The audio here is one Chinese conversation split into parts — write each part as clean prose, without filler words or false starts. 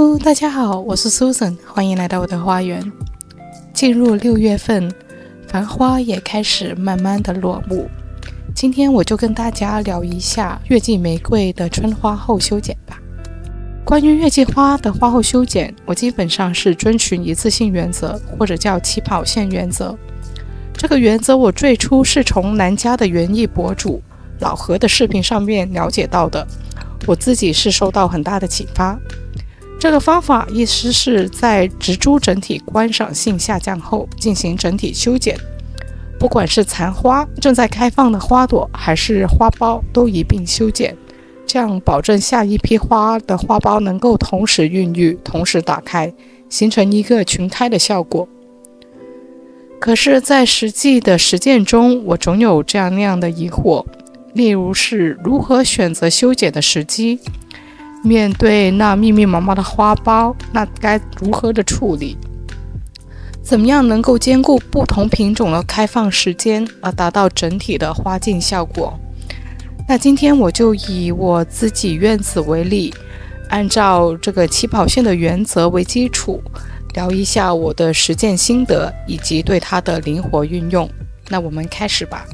Hello， 大家好，我是 Susan， 欢迎来到我的花园。进入6月份，繁花也开始慢慢的落幕。今天我就跟大家聊一下月季玫瑰的春花后修剪吧。关于月季花的花后修剪，我基本上是遵循一次性原则，或者叫起跑线原则。这个原则我最初是从南家的园艺博主老何的视频上面了解到的，我自己是受到很大的启发。这个方法意思是在植株整体观赏性下降后进行整体修剪，不管是残花、正在开放的花朵还是花苞都一并修剪，这样保证下一批花的花苞能够同时孕育、同时打开，形成一个群开的效果。可是在实际的实践中，我总有这样那样的疑惑，例如是如何选择修剪的时机，面对那密密麻麻的花苞，那该如何的处理？怎么样能够兼顾不同品种的开放时间，而达到整体的花境效果？那今天我就以我自己院子为例，按照这个起跑线的原则为基础，聊一下我的实践心得以及对它的灵活运用。那我们开始吧。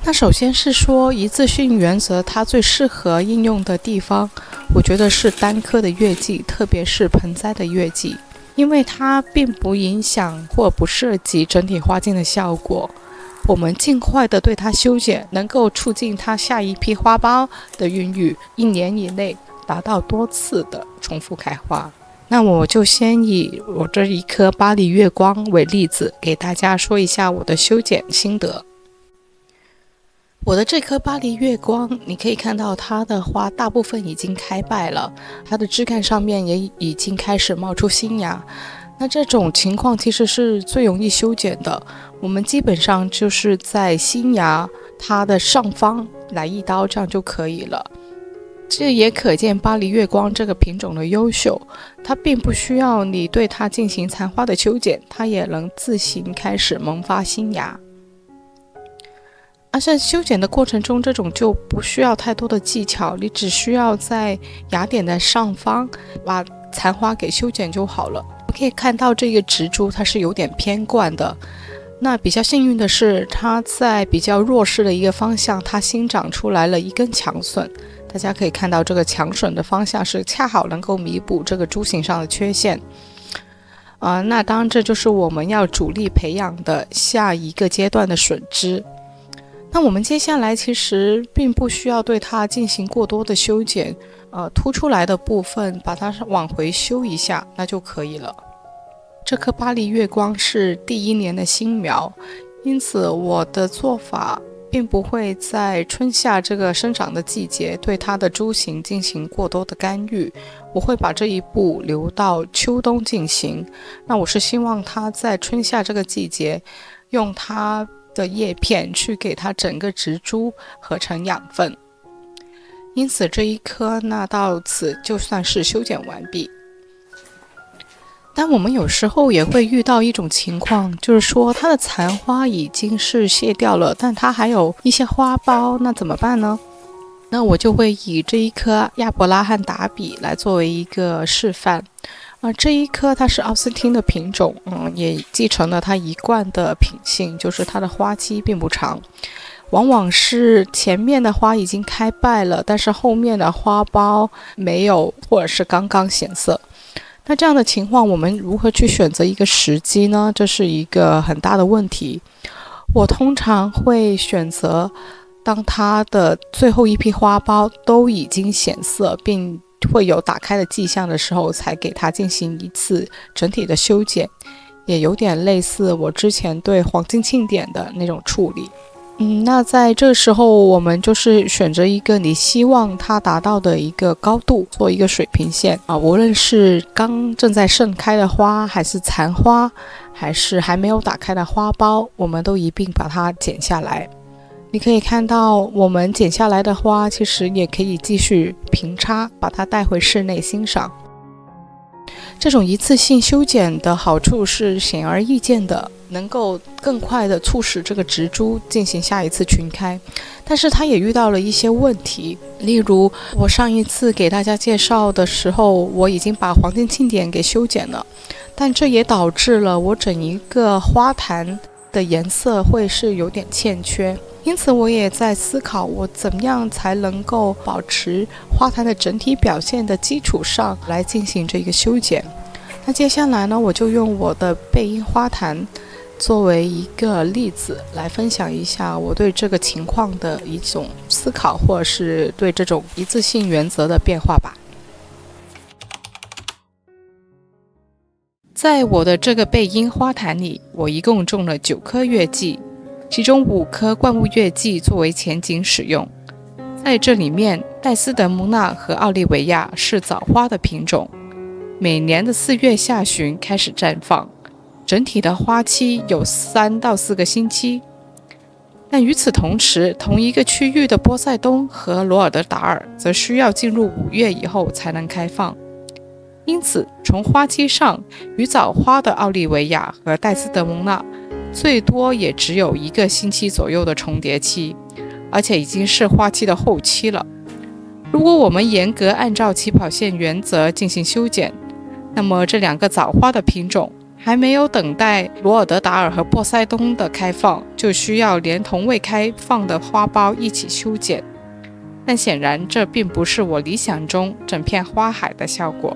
那首先是说一次性原则，它最适合应用的地方，我觉得是单棵的月季，特别是盆栽的月季，因为它并不影响或不涉及整体花境的效果。我们尽快的对它修剪，能够促进它下一批花苞的孕育，1年以内达到多次的重复开花。那我就先以我这一棵巴黎月光为例子，给大家说一下我的修剪心得。我的这棵巴黎月光，你可以看到它的花大部分已经开败了，它的枝干上面也已经开始冒出新芽。那这种情况其实是最容易修剪的，我们基本上就是在新芽它的上方来一刀，这样就可以了。这也可见巴黎月光这个品种的优秀，它并不需要你对它进行残花的修剪，它也能自行开始萌发新芽。而在修剪的过程中，这种就不需要太多的技巧，你只需要在芽点的上方把残花给修剪就好了。可以看到这个植株它是有点偏冠的，那比较幸运的是它在比较弱势的一个方向，它新长出来了一根强笋。大家可以看到这个强笋的方向是恰好能够弥补这个株形上的缺陷。那当然这就是我们要主力培养的下一个阶段的笋枝。那我们接下来其实并不需要对它进行过多的修剪，凸出来的部分把它往回修一下，那就可以了。这棵巴黎月光是第1年的新苗，因此我的做法并不会在春夏这个生长的季节对它的株形进行过多的干预，我会把这一步留到秋冬进行。那我是希望它在春夏这个季节用它的叶片去给它整个植株合成养分，因此这一棵那到此就算是修剪完毕。但我们有时候也会遇到一种情况，就是说它的残花已经是谢掉了，但它还有一些花苞，那怎么办呢？那我就会以这一棵亚伯拉罕达比来作为一个示范。这一棵它是奥斯汀的品种，也继承了它一贯的品性，就是它的花期并不长，往往是前面的花已经开败了，但是后面的花苞没有，或者是刚刚显色。那这样的情况，我们如何去选择一个时机呢？这是一个很大的问题。我通常会选择当它的最后一批花苞都已经显色并会有打开的迹象的时候，才给它进行一次整体的修剪，也有点类似我之前对黄金庆典的那种处理。那在这时候，我们就是选择一个你希望它达到的一个高度，做一个水平线无论是刚正在盛开的花，还是残花，还是还没有打开的花苞，我们都一并把它剪下来。你可以看到我们剪下来的花其实也可以继续平插，把它带回室内欣赏。这种一次性修剪的好处是显而易见的，能够更快的促使这个植株进行下一次群开。但是它也遇到了一些问题，例如我上一次给大家介绍的时候，我已经把黄金庆典给修剪了，但这也导致了我整一个花坛的颜色会是有点欠缺。因此我也在思考，我怎么样才能够保持花坛的整体表现的基础上来进行这个修剪。那接下来呢，我就用我的背阴花坛作为一个例子来分享一下我对这个情况的一种思考，或者是对这种一次性原则的变化吧。在我的这个背阴花坛里，我一共种了9棵月季，其中5棵灌木月季作为前景使用。在这里面，戴斯德蒙纳和奥利维亚是早花的品种，每年的4月下旬开始绽放，整体的花期有3到4个星期。但与此同时，同一个区域的波塞冬和罗尔德达尔则需要进入5月以后才能开放。因此，从花期上，与早花的奥利维亚和戴斯德蒙纳最多也只有1个星期左右的重叠期，而且已经是花期的后期了。如果我们严格按照起跑线原则进行修剪，那么这2个早花的品种还没有等待罗尔德达尔和波塞冬的开放，就需要连同未开放的花苞一起修剪。但显然这并不是我理想中整片花海的效果。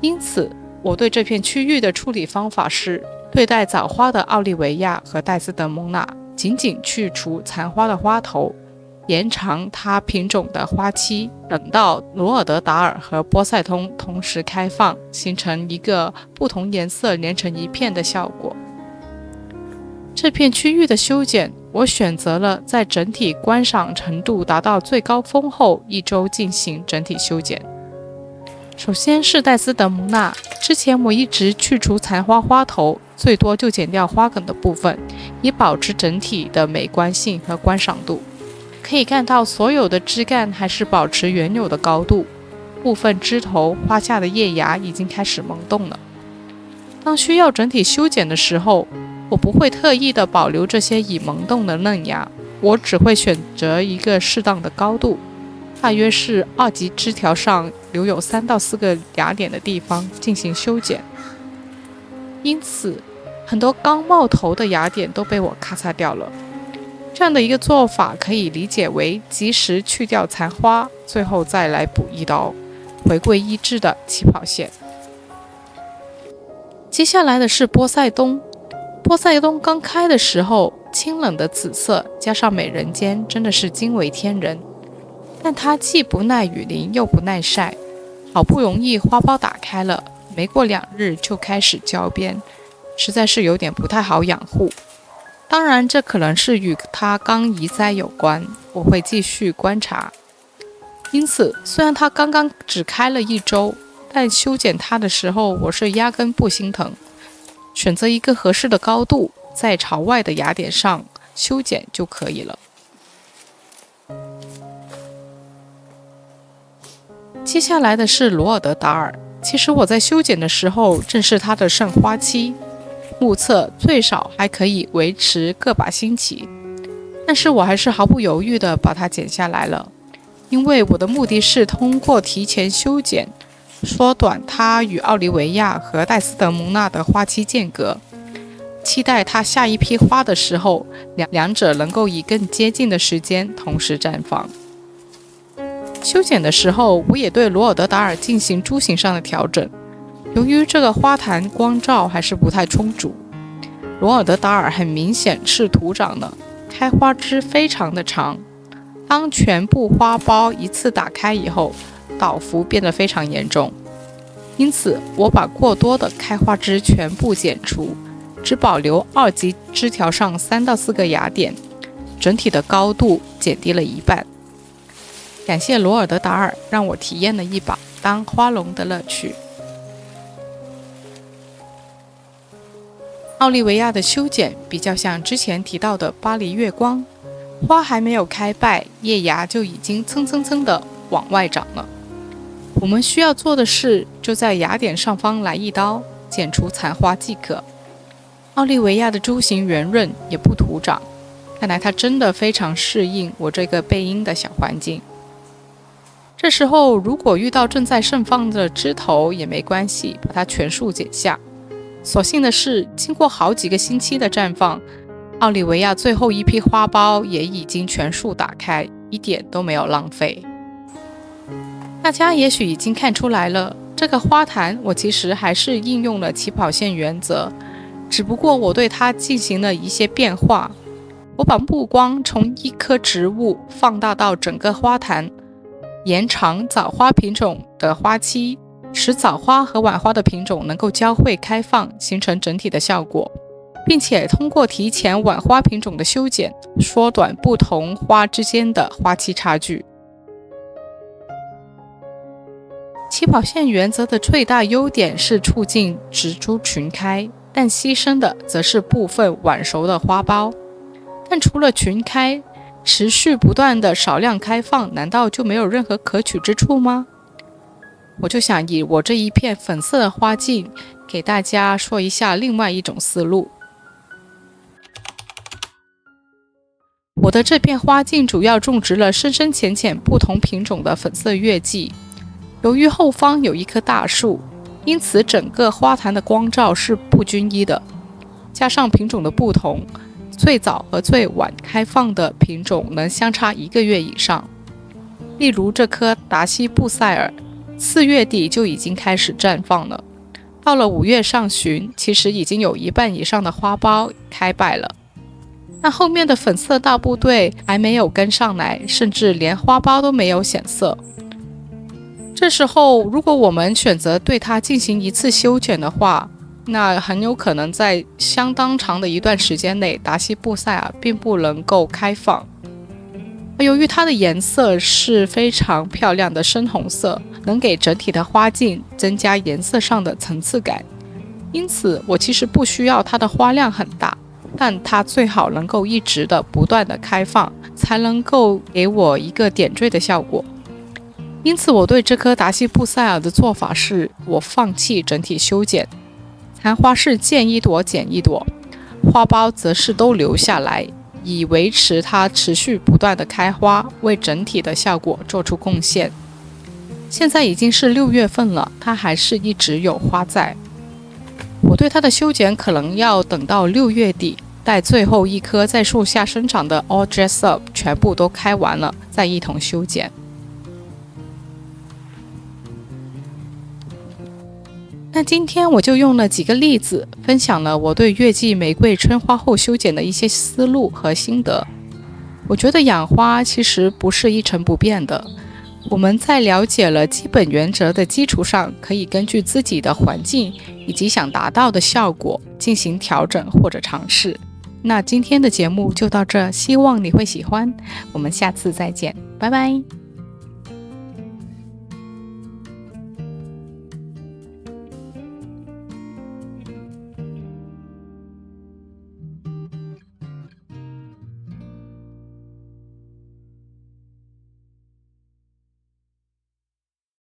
因此，我对这片区域的处理方法是，对待早花的奥利维亚和戴斯德蒙纳，仅仅去除残花的花头，延长它品种的花期，等到罗尔德达尔和波塞冬同时开放，形成一个不同颜色连成一片的效果。这片区域的修剪，我选择了在整体观赏程度达到最高峰后1周进行整体修剪。首先是戴斯德蒙纳，之前我一直去除残花花头，最多就剪掉花梗的部分，以保持整体的美观性和观赏度。可以看到所有的枝干还是保持原有的高度，部分枝头花下的叶芽已经开始萌动了。当需要整体修剪的时候，我不会特意的保留这些已萌动的嫩芽，我只会选择一个适当的高度，大约是2级枝条上留有3到4个芽点的地方进行修剪。因此，很多刚冒头的芽点都被我咔嚓掉了。这样的一个做法可以理解为及时去掉残花，最后再来补一刀，回归一致的起跑线。接下来的是波塞冬。波塞冬刚开的时候，清冷的紫色加上美人尖，真的是惊为天人。但它既不耐雨淋又不耐晒，好不容易花苞打开了，没过2日就开始焦边，实在是有点不太好养护。当然，这可能是与它刚移栽有关，我会继续观察。因此，虽然它刚刚只开了1周，但修剪它的时候，我是压根不心疼，选择一个合适的高度，在朝外的芽点上修剪就可以了。接下来的是罗尔德达尔，其实我在修剪的时候正是它的盛花期，目测最少还可以维持个把星期，但是我还是毫不犹豫地把它剪下来了，因为我的目的是通过提前修剪，缩短它与奥利维亚和戴斯德蒙纳的花期间隔，期待它下一批花的时候，两者能够以更接近的时间同时绽放。修剪的时候，我也对罗尔德达尔进行株型上的调整。由于这个花坛光照还是不太充足，罗尔德达尔很明显是徒长的，开花枝非常的长。当全部花苞一次打开以后，倒伏变得非常严重。因此，我把过多的开花枝全部剪除，只保留2级枝条上3到4个芽点，整体的高度减低了1半。感谢罗尔德达尔，让我体验了一把当花农的乐趣。奥利维亚的修剪比较像之前提到的巴黎月光，花还没有开败，叶芽就已经蹭蹭蹭的往外长了。我们需要做的是，就在芽点上方来一刀，剪除残花即可。奥利维亚的株形圆润，也不徒长，看来它真的非常适应我这个背阴的小环境。这时候如果遇到正在盛放的枝头也没关系，把它全数剪下。所幸的是，经过好几个星期的绽放，奥利维亚最后一批花苞也已经全数打开，一点都没有浪费。大家也许已经看出来了，这个花坛我其实还是应用了起跑线原则，只不过我对它进行了一些变化。我把目光从一棵植物放大到整个花坛，延长早花品种的花期，使早花和晚花的品种能够交汇开放，形成整体的效果，并且通过提前晚花品种的修剪，缩短不同花之间的花期差距。起跑线原则的最大优点是促进植株群开，但牺牲的则是部分晚熟的花苞。但除了群开，持续不断的少量开放，难道就没有任何可取之处吗？我就想以我这一片粉色的花茎，给大家说一下另外一种思路。我的这片花茎主要种植了深深浅浅不同品种的粉色月季。由于后方有一棵大树，因此整个花坛的光照是不均一的，加上品种的不同，最早和最晚开放的品种能相差1个月以上。例如这棵达西布塞尔，4月底就已经开始绽放了，到了5月上旬，其实已经有1半以上的花苞开败了。那后面的粉色大部队还没有跟上来，甚至连花苞都没有显色。这时候如果我们选择对它进行一次修剪的话，那很有可能在相当长的一段时间内，达西布塞尔并不能够开放。由于它的颜色是非常漂亮的深红色，能给整体的花茎增加颜色上的层次感，因此我其实不需要它的花量很大，但它最好能够一直的不断的开放，才能够给我一个点缀的效果。因此我对这棵达西布塞尔的做法是，我放弃整体修剪，残花是见一朵剪一朵，花苞则是都留下来，以维持它持续不断的开花，为整体的效果做出贡献。现在已经是6月份了，它还是一直有花在。我对它的修剪可能要等到6月底，待最后一棵在树下生长的 All Dress Up 全部都开完了，再一同修剪。那今天我就用了几个例子，分享了我对月季玫瑰春花后修剪的一些思路和心得。我觉得养花其实不是一成不变的，我们在了解了基本原则的基础上，可以根据自己的环境以及想达到的效果进行调整或者尝试。那今天的节目就到这，希望你会喜欢，我们下次再见，拜拜。